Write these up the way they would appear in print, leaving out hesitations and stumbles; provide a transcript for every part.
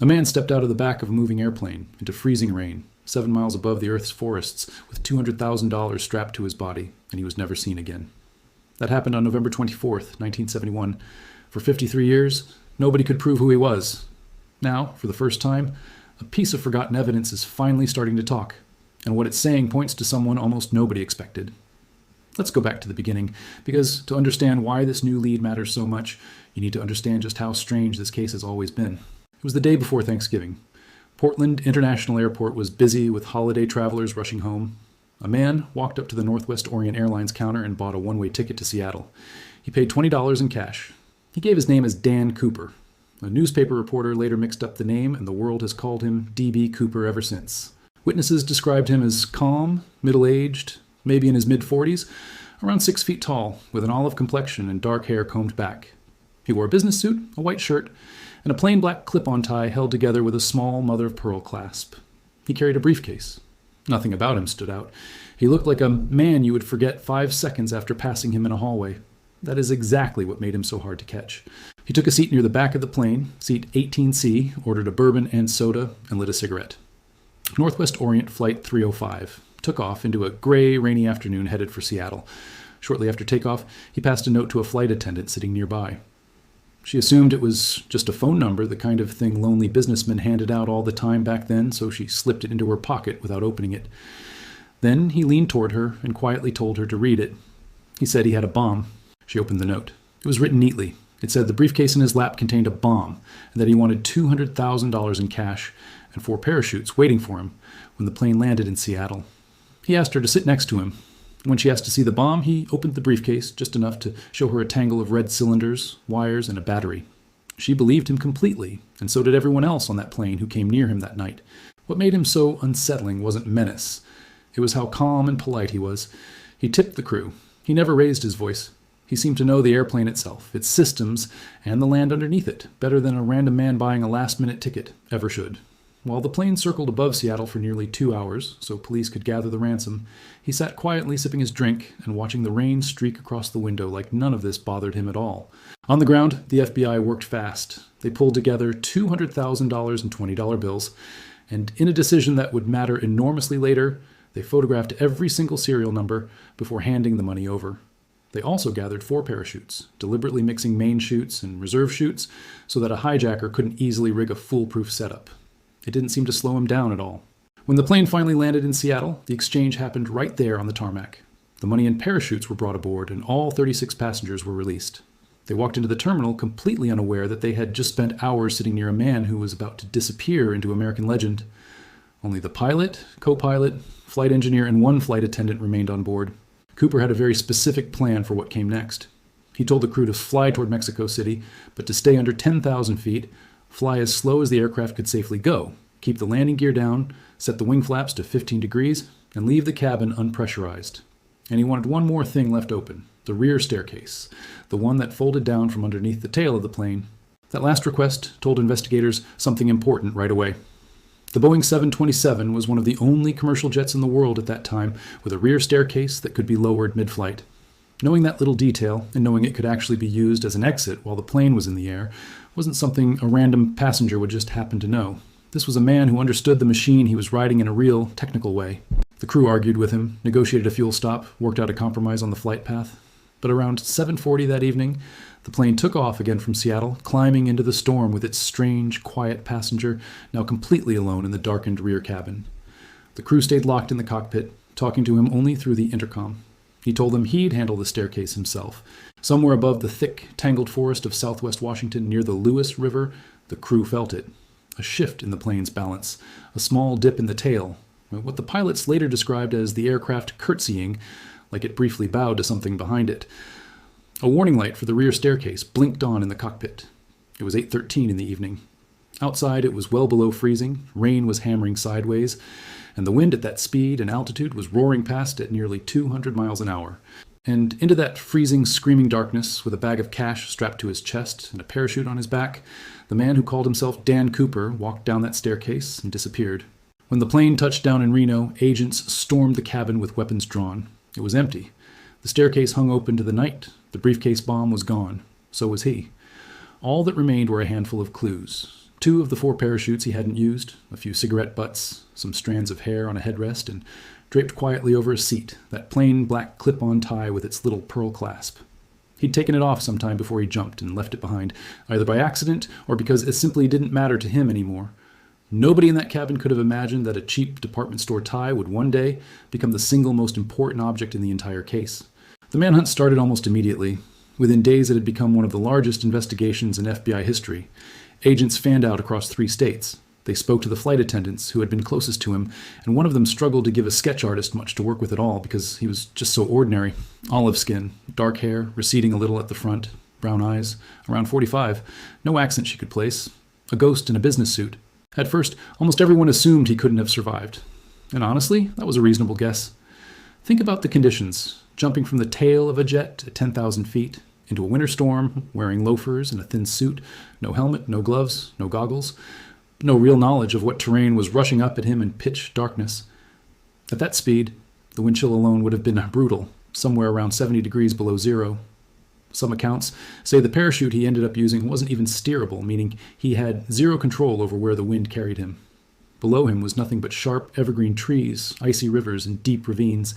A man stepped out of the back of a moving airplane into freezing rain, 7 miles above the Earth's forests, with $200,000 strapped to his body, and he was never seen again. That happened on November 24th, 1971. For 53 years, nobody could prove who he was. Now, for the first time, a piece of forgotten evidence is finally starting to talk, and what it's saying points to someone almost nobody expected. Let's go back to the beginning, because to understand why this new lead matters so much, you need to understand just how strange this case has always been. It was the day before Thanksgiving. Portland International Airport was busy with holiday travelers rushing home. A man walked up to the Northwest Orient Airlines counter and bought a one-way ticket to Seattle. He paid $20 in cash. He gave his name as Dan Cooper. A newspaper reporter later mixed up the name, and the world has called him D.B. Cooper ever since. Witnesses described him as calm, middle-aged, maybe in his mid-40s, around 6 feet tall, with an olive complexion and dark hair combed back. He wore a business suit, a white shirt, and a plain black clip-on tie held together with a small mother-of-pearl clasp. He carried a briefcase. Nothing about him stood out. He looked like a man you would forget 5 seconds after passing him in a hallway. That is exactly what made him so hard to catch. He took a seat near the back of the plane, seat 18C, ordered a bourbon and soda, and lit a cigarette. Northwest Orient Flight 305 took off into a gray, rainy afternoon headed for Seattle. Shortly after takeoff, he passed a note to a flight attendant sitting nearby. She assumed it was just a phone number, the kind of thing lonely businessmen handed out all the time back then, so she slipped it into her pocket without opening it. Then he leaned toward her and quietly told her to read it. He said he had a bomb. She opened the note. It was written neatly. It said the briefcase in his lap contained a bomb, and that he wanted $200,000 in cash and 4 parachutes waiting for him when the plane landed in Seattle. He asked her to sit next to him. When she asked to see the bomb, he opened the briefcase just enough to show her a tangle of red cylinders, wires, and a battery. She believed him completely, and so did everyone else on that plane who came near him that night. What made him so unsettling wasn't menace. It was how calm and polite he was. He tipped the crew. He never raised his voice. He seemed to know the airplane itself, its systems, and the land underneath it, better than a random man buying a last-minute ticket ever should. While the plane circled above Seattle for nearly 2 hours, so police could gather the ransom, he sat quietly sipping his drink and watching the rain streak across the window like none of this bothered him at all. On the ground, the FBI worked fast. They pulled together $200,000 in $20 bills, and in a decision that would matter enormously later, they photographed every single serial number before handing the money over. They also gathered 4 parachutes, deliberately mixing main chutes and reserve chutes so that a hijacker couldn't easily rig a foolproof setup. It didn't seem to slow him down at all. When the plane finally landed in Seattle, the exchange happened right there on the tarmac. The money and parachutes were brought aboard, and all 36 passengers were released. They walked into the terminal completely unaware that they had just spent hours sitting near a man who was about to disappear into American legend. Only the pilot, co-pilot, flight engineer, and 1 flight attendant remained on board. Cooper had a very specific plan for what came next. He told the crew to fly toward Mexico City, but to stay under 10,000 feet, fly as slow as the aircraft could safely go, keep the landing gear down, set the wing flaps to 15 degrees, and leave the cabin unpressurized. And he wanted one more thing left open, the rear staircase, the one that folded down from underneath the tail of the plane. That last request told investigators something important right away. The Boeing 727 was one of the only commercial jets in the world at that time with a rear staircase that could be lowered mid-flight. Knowing that little detail, and knowing it could actually be used as an exit while the plane was in the air, wasn't something a random passenger would just happen to know. This was a man who understood the machine he was riding in a real, technical way. The crew argued with him, negotiated a fuel stop, worked out a compromise on the flight path. But around 7:40 that evening, the plane took off again from Seattle, climbing into the storm with its strange, quiet passenger now completely alone in the darkened rear cabin. The crew stayed locked in the cockpit, talking to him only through the intercom. He told them he'd handle the staircase himself. Somewhere above the thick, tangled forest of southwest Washington near the Lewis River, the crew felt it. A shift in the plane's balance, a small dip in the tail, what the pilots later described as the aircraft curtsying, like it briefly bowed to something behind it. A warning light for the rear staircase blinked on in the cockpit. It was 8:13 in the evening. Outside it was well below freezing, rain was hammering sideways, and the wind at that speed and altitude was roaring past at nearly 200 miles an hour. And into that freezing, screaming darkness, with a bag of cash strapped to his chest and a parachute on his back, the man who called himself Dan Cooper walked down that staircase and disappeared. When the plane touched down in Reno, agents stormed the cabin with weapons drawn. It was empty. The staircase hung open to the night. The briefcase bomb was gone. So was he. All that remained were a handful of clues. 2 of the 4 parachutes he hadn't used, a few cigarette butts, some strands of hair on a headrest, and draped quietly over a seat, that plain black clip-on tie with its little pearl clasp. He'd taken it off sometime before he jumped and left it behind, either by accident or because it simply didn't matter to him anymore. Nobody in that cabin could have imagined that a cheap department store tie would one day become the single most important object in the entire case. The manhunt started almost immediately. Within days, it had become one of the largest investigations in FBI history. Agents fanned out across 3 states. They spoke to the flight attendants who had been closest to him, and one of them struggled to give a sketch artist much to work with at all because he was just so ordinary. Olive skin, dark hair, receding a little at the front, brown eyes, around 45, no accent she could place, a ghost in a business suit. At first, almost everyone assumed he couldn't have survived. And honestly, that was a reasonable guess. Think about the conditions, jumping from the tail of a jet at 10,000 feet, into a winter storm, wearing loafers and a thin suit, no helmet, no gloves, no goggles, no real knowledge of what terrain was rushing up at him in pitch darkness. At that speed, the wind chill alone would have been brutal, somewhere around 70 degrees below zero. Some accounts say the parachute he ended up using wasn't even steerable, meaning he had zero control over where the wind carried him. Below him was nothing but sharp evergreen trees, icy rivers, and deep ravines,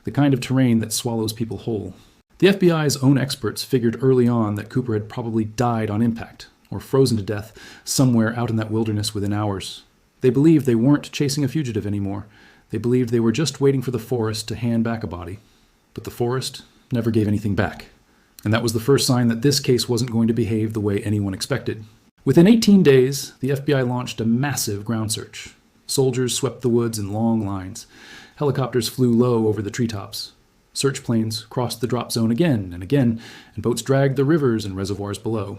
the kind of terrain that swallows people whole. The FBI's own experts figured early on that Cooper had probably died on impact, or frozen to death somewhere out in that wilderness within hours. They believed they weren't chasing a fugitive anymore. They believed they were just waiting for the forest to hand back a body. But the forest never gave anything back. And that was the first sign that this case wasn't going to behave the way anyone expected. Within 18 days, the FBI launched a massive ground search. Soldiers swept the woods in long lines. Helicopters flew low over the treetops. Search planes crossed the drop zone again, and boats dragged the rivers and reservoirs below.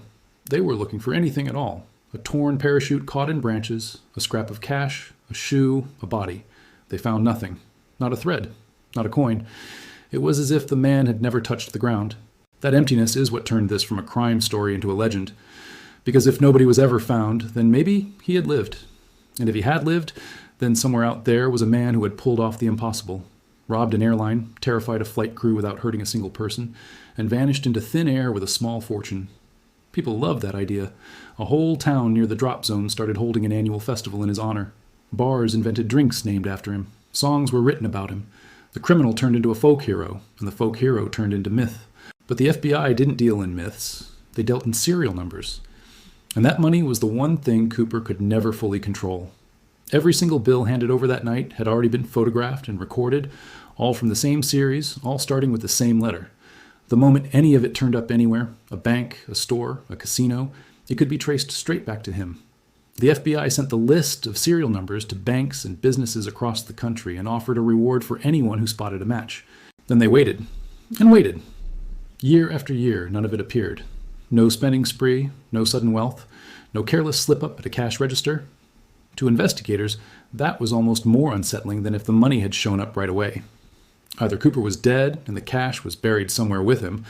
They were looking for anything at all. A torn parachute caught in branches, a scrap of cash, a shoe, a body. They found nothing. Not a thread. Not a coin. It was as if the man had never touched the ground. That emptiness is what turned this from a crime story into a legend. Because if nobody was ever found, then maybe he had lived. And if he had lived, then somewhere out there was a man who had pulled off the impossible, robbed an airline, terrified a flight crew without hurting a single person, and vanished into thin air with a small fortune. People loved that idea. A whole town near the drop zone started holding an annual festival in his honor. Bars invented drinks named after him. Songs were written about him. The criminal turned into a folk hero, and the folk hero turned into myth. But the FBI didn't deal in myths. They dealt in serial numbers. And that money was the one thing Cooper could never fully control. Every single bill handed over that night had already been photographed and recorded, all from the same series, all starting with the same letter. The moment any of it turned up anywhere, a bank, a store, a casino, it could be traced straight back to him. The FBI sent the list of serial numbers to banks and businesses across the country and offered a reward for anyone who spotted a match. Then they waited, and waited. Year after year, none of it appeared. No spending spree, no sudden wealth, no careless slip-up at a cash register. To investigators, that was almost more unsettling than if the money had shown up right away. Either Cooper was dead and the cash was buried somewhere with him,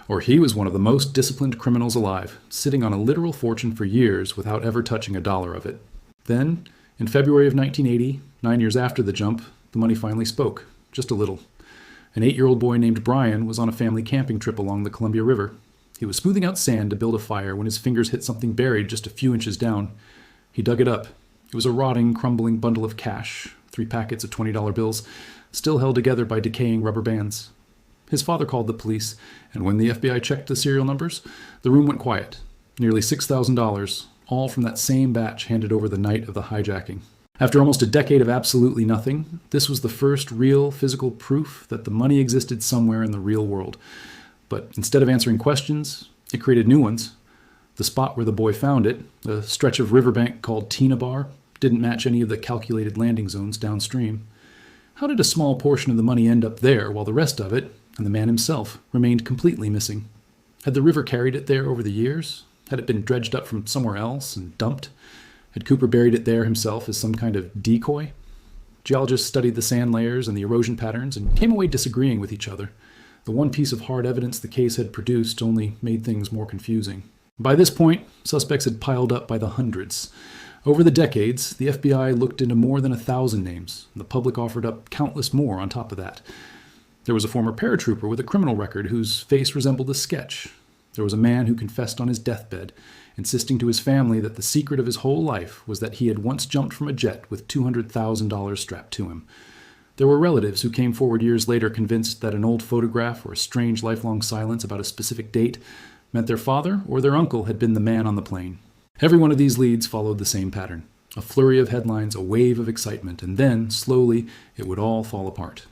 or he was one of the most disciplined criminals alive, sitting on a literal fortune for years without ever touching a dollar of it. Then, in February of 1980, 9 years after the jump, the money finally spoke, just a little. An 8-year-old boy named Brian was on a family camping trip along the Columbia River. He was smoothing out sand to build a fire when his fingers hit something buried just a few inches down. He dug it up. It was a rotting, crumbling bundle of cash, 3 packets of $20 bills, still held together by decaying rubber bands. His father called the police, and when the FBI checked the serial numbers, the room went quiet. Nearly $6,000, all from that same batch handed over the night of the hijacking. After almost a decade of absolutely nothing, this was the first real physical proof that the money existed somewhere in the real world. But instead of answering questions, it created new ones. The spot where the boy found it, a stretch of riverbank called Tina Bar, didn't match any of the calculated landing zones downstream. How did a small portion of the money end up there while the rest of it, and the man himself, remained completely missing? Had the river carried it there over the years? Had it been dredged up from somewhere else and dumped? Had Cooper buried it there himself as some kind of decoy? Geologists studied the sand layers and the erosion patterns and came away disagreeing with each other. The one piece of hard evidence the case had produced only made things more confusing. By this point, suspects had piled up by the hundreds. Over the decades, the FBI looked into more than 1,000 names, and the public offered up countless more on top of that. There was a former paratrooper with a criminal record whose face resembled a sketch. There was a man who confessed on his deathbed, insisting to his family that the secret of his whole life was that he had once jumped from a jet with $200,000 strapped to him. There were relatives who came forward years later convinced that an old photograph or a strange lifelong silence about a specific date meant their father or their uncle had been the man on the plane. Every one of these leads followed the same pattern. A flurry of headlines, a wave of excitement, and then, slowly, it would all fall apart.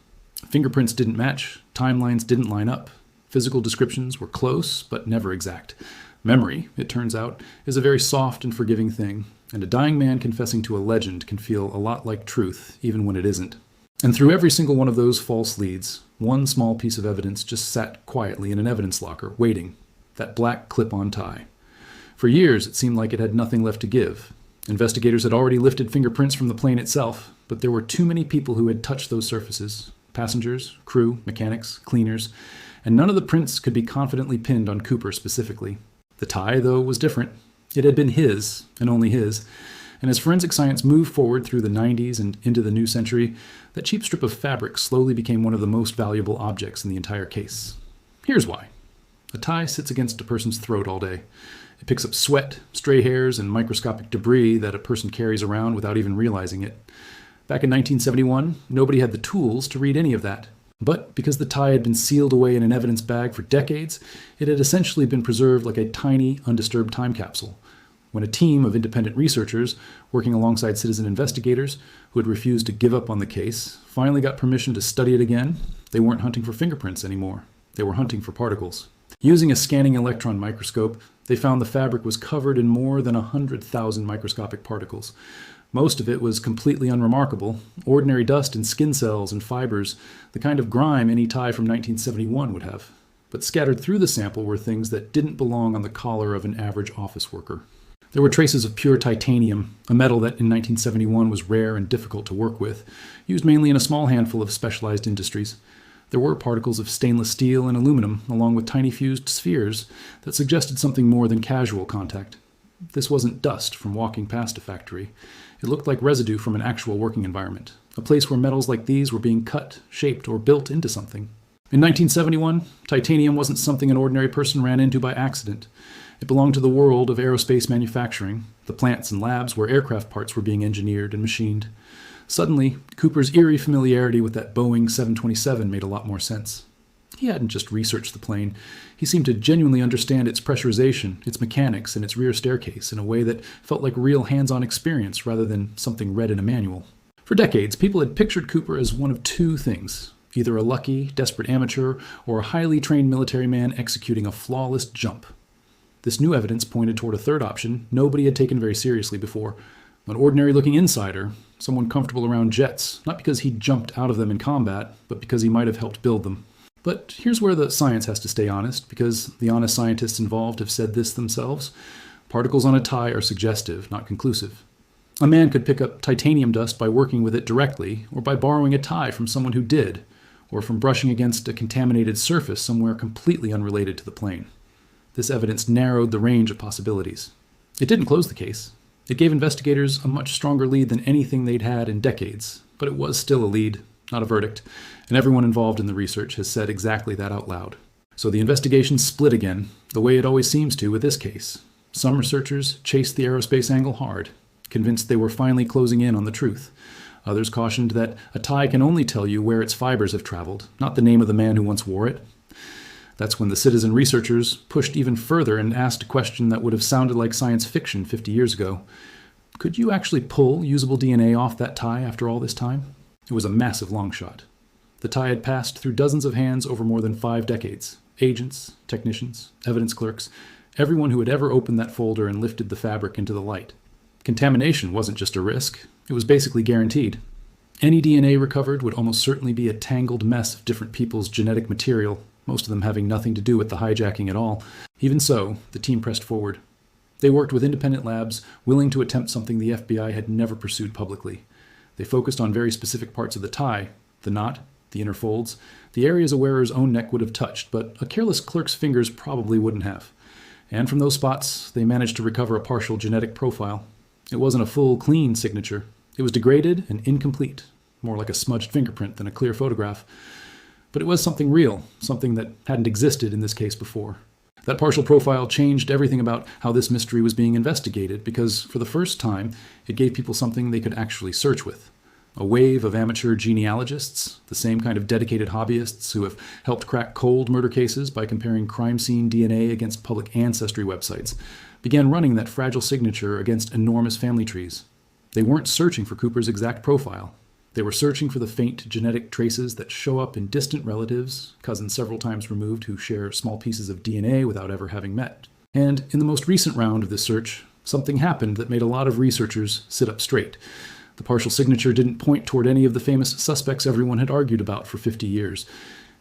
Fingerprints didn't match, timelines didn't line up, physical descriptions were close but never exact. Memory, it turns out, is a very soft and forgiving thing, and a dying man confessing to a legend can feel a lot like truth, even when it isn't. And through every single one of those false leads, one small piece of evidence just sat quietly in an evidence locker, waiting. That black clip-on tie. For years, it seemed like it had nothing left to give. Investigators had already lifted fingerprints from the plane itself, but there were too many people who had touched those surfaces. Passengers, crew, mechanics, cleaners, and none of the prints could be confidently pinned on Cooper specifically. The tie, though, was different. It had been his, and only his. And as forensic science moved forward through the 90s and into the new century, that cheap strip of fabric slowly became one of the most valuable objects in the entire case. Here's why. A tie sits against a person's throat all day. It picks up sweat, stray hairs, and microscopic debris that a person carries around without even realizing it. Back in 1971, nobody had the tools to read any of that. But because the tie had been sealed away in an evidence bag for decades, it had essentially been preserved like a tiny, undisturbed time capsule. When a team of independent researchers, working alongside citizen investigators who had refused to give up on the case, finally got permission to study it again, they weren't hunting for fingerprints anymore. They were hunting for particles. Using a scanning electron microscope, they found the fabric was covered in more than 100,000 microscopic particles. Most of it was completely unremarkable, ordinary dust and skin cells and fibers, the kind of grime any tie from 1971 would have. But scattered through the sample were things that didn't belong on the collar of an average office worker. There were traces of pure titanium, a metal that in 1971 was rare and difficult to work with, used mainly in a small handful of specialized industries. There were particles of stainless steel and aluminum, along with tiny fused spheres, that suggested something more than casual contact. This wasn't dust from walking past a factory. It looked like residue from an actual working environment, a place where metals like these were being cut, shaped, or built into something. In 1971, titanium wasn't something an ordinary person ran into by accident. It belonged to the world of aerospace manufacturing, the plants and labs where aircraft parts were being engineered and machined. Suddenly, Cooper's eerie familiarity with that Boeing 727 made a lot more sense. He hadn't just researched the plane. He seemed to genuinely understand its pressurization, its mechanics, and its rear staircase in a way that felt like real hands-on experience rather than something read in a manual. For decades, people had pictured Cooper as one of two things: either a lucky, desperate amateur or a highly trained military man executing a flawless jump. This new evidence pointed toward a third option nobody had taken very seriously before: an ordinary-looking insider, someone comfortable around jets, not because he jumped out of them in combat, but because he might have helped build them. But here's where the science has to stay honest, because the honest scientists involved have said this themselves. Particles on a tie are suggestive, not conclusive. A man could pick up titanium dust by working with it directly, or by borrowing a tie from someone who did, or from brushing against a contaminated surface somewhere completely unrelated to the plane. This evidence narrowed the range of possibilities. It didn't close the case. It gave investigators a much stronger lead than anything they'd had in decades, but it was still a lead, not a verdict, and everyone involved in the research has said exactly that out loud. So the investigation split again, the way it always seems to with this case. Some researchers chased the aerospace angle hard, convinced they were finally closing in on the truth. Others cautioned that a tie can only tell you where its fibers have traveled, not the name of the man who once wore it. That's when the citizen researchers pushed even further and asked a question that would have sounded like science fiction 50 years ago. Could you actually pull usable DNA off that tie after all this time? It was a massive long shot. The tie had passed through dozens of hands over more than 5 decades. Agents, technicians, evidence clerks, everyone who had ever opened that folder and lifted the fabric into the light. Contamination wasn't just a risk, it was basically guaranteed. Any DNA recovered would almost certainly be a tangled mess of different people's genetic material, most of them having nothing to do with the hijacking at all. Even so, the team pressed forward. They worked with independent labs, willing to attempt something the FBI had never pursued publicly. They focused on very specific parts of the tie: the knot, the inner folds, the areas a wearer's own neck would have touched, but a careless clerk's fingers probably wouldn't have. And from those spots, they managed to recover a partial genetic profile. It wasn't a full, clean signature. It was degraded and incomplete, more like a smudged fingerprint than a clear photograph. But it was something real, something that hadn't existed in this case before. That partial profile changed everything about how this mystery was being investigated because, for the first time, it gave people something they could actually search with. A wave of amateur genealogists, the same kind of dedicated hobbyists who have helped crack cold murder cases by comparing crime scene DNA against public ancestry websites, began running that fragile signature against enormous family trees. They weren't searching for Cooper's exact profile. They were searching for the faint genetic traces that show up in distant relatives, cousins several times removed who share small pieces of DNA without ever having met. And in the most recent round of this search, something happened that made a lot of researchers sit up straight. The partial signature didn't point toward any of the famous suspects everyone had argued about for 50 years.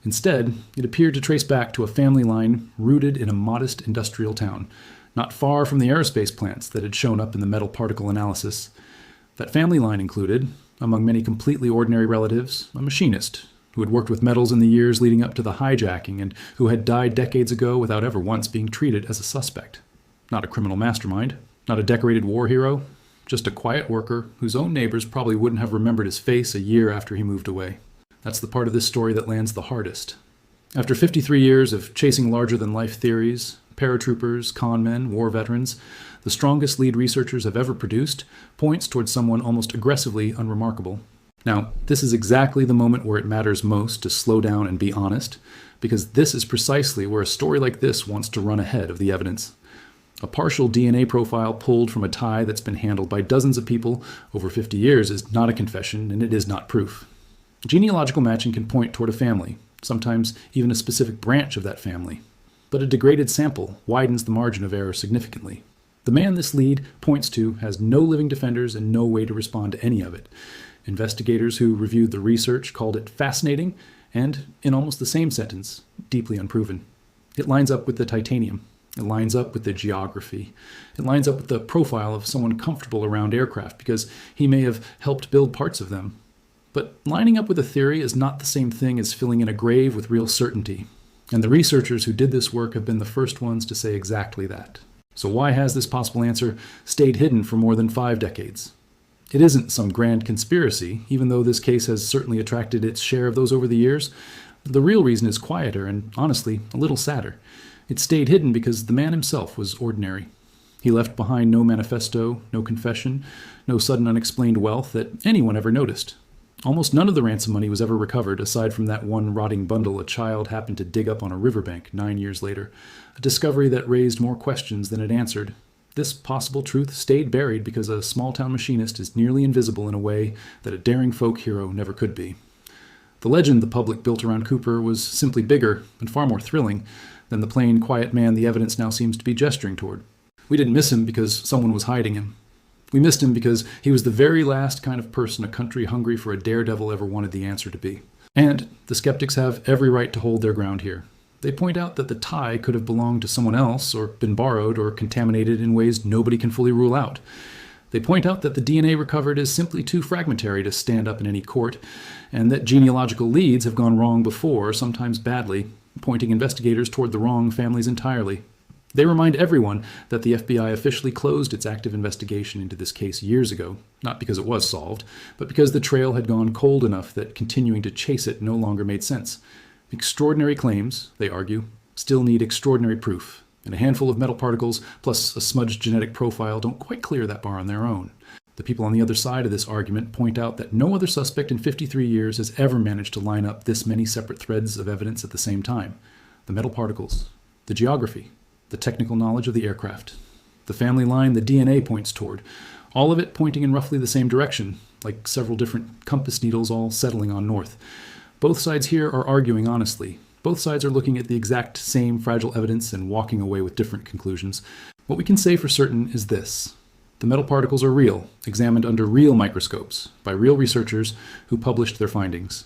Instead, it appeared to trace back to a family line rooted in a modest industrial town, not far from the aerospace plants that had shown up in the metal particle analysis. That family line included, among many completely ordinary relatives, a machinist who had worked with metals in the years leading up to the hijacking and who had died decades ago without ever once being treated as a suspect. Not a criminal mastermind, not a decorated war hero, just a quiet worker whose own neighbors probably wouldn't have remembered his face a year after he moved away. That's the part of this story that lands the hardest. After 53 years of chasing larger-than-life theories, paratroopers, con men, war veterans, the strongest lead researchers have ever produced points towards someone almost aggressively unremarkable. Now, this is exactly the moment where it matters most to slow down and be honest, because this is precisely where a story like this wants to run ahead of the evidence. A partial DNA profile pulled from a tie that's been handled by dozens of people over 50 years is not a confession, and it is not proof. Genealogical matching can point toward a family, sometimes even a specific branch of that family. But a degraded sample widens the margin of error significantly. The man this lead points to has no living defenders and no way to respond to any of it. Investigators who reviewed the research called it fascinating and, in almost the same sentence, deeply unproven. It lines up with the titanium. It lines up with the geography. It lines up with the profile of someone comfortable around aircraft because he may have helped build parts of them. But lining up with a theory is not the same thing as filling in a grave with real certainty. And the researchers who did this work have been the first ones to say exactly that. So why has this possible answer stayed hidden for more than 5 decades? It isn't some grand conspiracy, even though this case has certainly attracted its share of those over the years. The real reason is quieter and, honestly, a little sadder. It stayed hidden because the man himself was ordinary. He left behind no manifesto, no confession, no sudden unexplained wealth that anyone ever noticed. Almost none of the ransom money was ever recovered, aside from that one rotting bundle a child happened to dig up on a riverbank 9 years later, a discovery that raised more questions than it answered. This possible truth stayed buried because a small-town machinist is nearly invisible in a way that a daring folk hero never could be. The legend the public built around Cooper was simply bigger and far more thrilling than the plain, quiet man the evidence now seems to be gesturing toward. We didn't miss him because someone was hiding him. We missed him because he was the very last kind of person a country hungry for a daredevil ever wanted the answer to be. And the skeptics have every right to hold their ground here. They point out that the tie could have belonged to someone else or been borrowed or contaminated in ways nobody can fully rule out. They point out that the DNA recovered is simply too fragmentary to stand up in any court, and that genealogical leads have gone wrong before, sometimes badly, pointing investigators toward the wrong families entirely. They remind everyone that the FBI officially closed its active investigation into this case years ago, not because it was solved, but because the trail had gone cold enough that continuing to chase it no longer made sense. Extraordinary claims, they argue, still need extraordinary proof, and a handful of metal particles plus a smudged genetic profile don't quite clear that bar on their own. The people on the other side of this argument point out that no other suspect in 53 years has ever managed to line up this many separate threads of evidence at the same time. The metal particles, the geography, the technical knowledge of the aircraft, the family line the DNA points toward, all of it pointing in roughly the same direction, like several different compass needles all settling on north. Both sides here are arguing honestly. Both sides are looking at the exact same fragile evidence and walking away with different conclusions. What we can say for certain is this. The metal particles are real, examined under real microscopes, by real researchers who published their findings.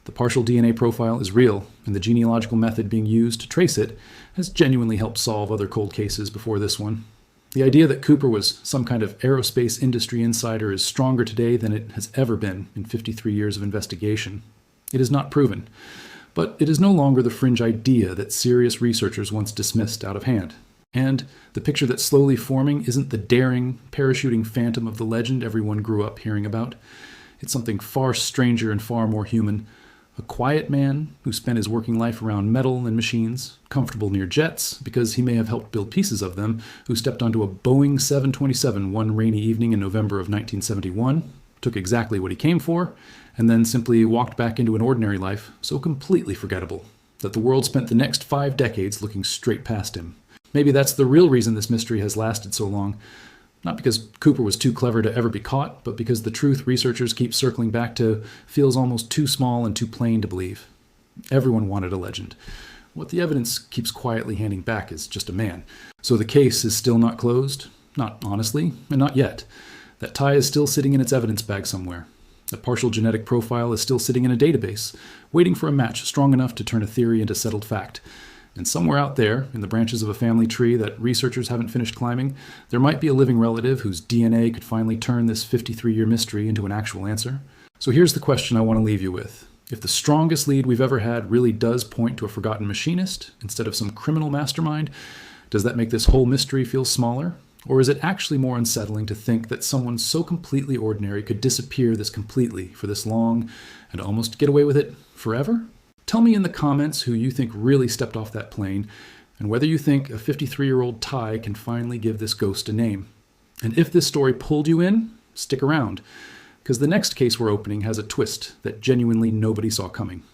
The partial DNA profile is real, and the genealogical method being used to trace it has genuinely helped solve other cold cases before this one. The idea that Cooper was some kind of aerospace industry insider is stronger today than it has ever been in 53 years of investigation. It is not proven, but it is no longer the fringe idea that serious researchers once dismissed out of hand. And the picture that's slowly forming isn't the daring, parachuting phantom of the legend everyone grew up hearing about. It's something far stranger and far more human, A quiet man who spent his working life around metal and machines, comfortable near jets because he may have helped build pieces of them, who stepped onto a Boeing 727 one rainy evening in November of 1971, took exactly what he came for, and then simply walked back into an ordinary life so completely forgettable that the world spent the next 5 decades looking straight past him. Maybe that's the real reason this mystery has lasted so long. Not because Cooper was too clever to ever be caught, but because the truth researchers keep circling back to feels almost too small and too plain to believe. Everyone wanted a legend. What the evidence keeps quietly handing back is just a man. So the case is still not closed? Not honestly, and not yet. That tie is still sitting in its evidence bag somewhere. A partial genetic profile is still sitting in a database, waiting for a match strong enough to turn a theory into settled fact. And somewhere out there, in the branches of a family tree that researchers haven't finished climbing, there might be a living relative whose DNA could finally turn this 53-year mystery into an actual answer. So here's the question I want to leave you with. If the strongest lead we've ever had really does point to a forgotten machinist instead of some criminal mastermind, does that make this whole mystery feel smaller? Or is it actually more unsettling to think that someone so completely ordinary could disappear this completely for this long and almost get away with it forever? Tell me in the comments who you think really stepped off that plane, and whether you think a 53-year-old tie can finally give this ghost a name. And if this story pulled you in, stick around, because the next case we're opening has a twist that genuinely nobody saw coming.